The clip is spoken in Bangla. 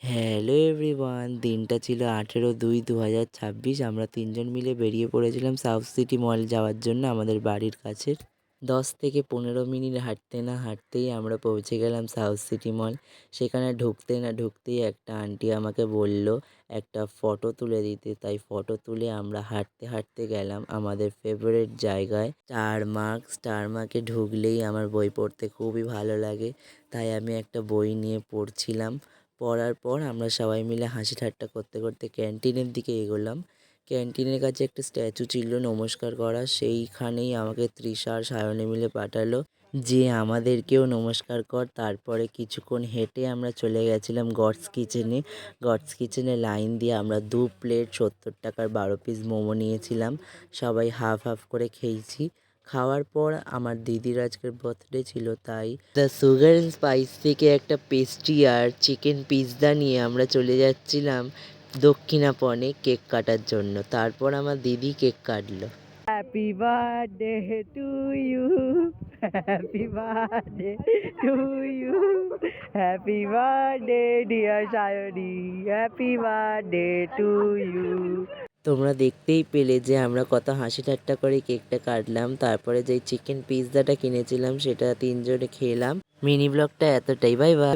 হ্যালো এভরিওয়ান, দিনটা ছিল 18/2/2026। আমরা তিনজন মিলে বেরিয়ে পড়েছিলাম সাউথ সিটি মল যাওয়ার জন্য আমাদের বাড়ির কাছের। 10 থেকে 15 মিনিট হাঁটতে না হাঁটতেই আমরা পৌঁছে গেলাম সাউথ সিটি মল। সেখানে ঢুকতে না ঢুকতেই একটা আন্টি আমাকে বলল একটা ফটো তুলে দিতে, তাই ফটো তুলে আমরা হাঁটতে হাঁটতে গেলাম আমাদের ফেভারিট জায়গায় স্টার মার্কে ঢুকলেই আমার বই পড়তে খুবই ভালো লাগে, তাই আমি একটা বই নিয়ে পড়ছিলাম। পড়ার পর আমরা সবাই মিলে হাসি ঠাট্টা করতে করতে ক্যান্টিনের দিকে এগোলাম। ক্যান্টিনের কাছে একটা স্ট্যাচু ছিল নমস্কার করা, সেইখানেই আমাকে তৃষা আর সায়নে মিলে পাঠালো যে আমাদেরকেও নমস্কার কর। তারপরে কিছুক্ষণ হেঁটে আমরা চলে গেছিলাম গডস কিচেনে লাইন দিয়ে আমরা 2 প্লেট 70 টাকার 12 পিস মোমো নিয়েছিলাম। সবাই হাফ হাফ করে খেয়েছি। খাওয়ার পর আমার দিদির আজকের বার্থডে ছিল, তাই দ্য সুগার অ্যান্ড স্পাইস থেকে একটা পেস্ট্রি আর চিকেন পিৎজা নিয়ে আমরা চলে যাচ্ছিলাম দক্ষিণাপনে কেক কাটার জন্য। তারপর আমার দিদি কেক কাটলো। Happy birthday to you, happy birthday to you, happy birthday dear Sayani, happy birthday to you. তোমরা দেখতেই পেলে যে আমরা কত হাসি ঠাট্টা করে কেকটা কাটলাম। তারপরে যেই চিকেন পিৎজাটা কিনেছিলাম সেটা তিনজনে খেলাম। মিনি ব্লগটা এতটাই, বাই বাই।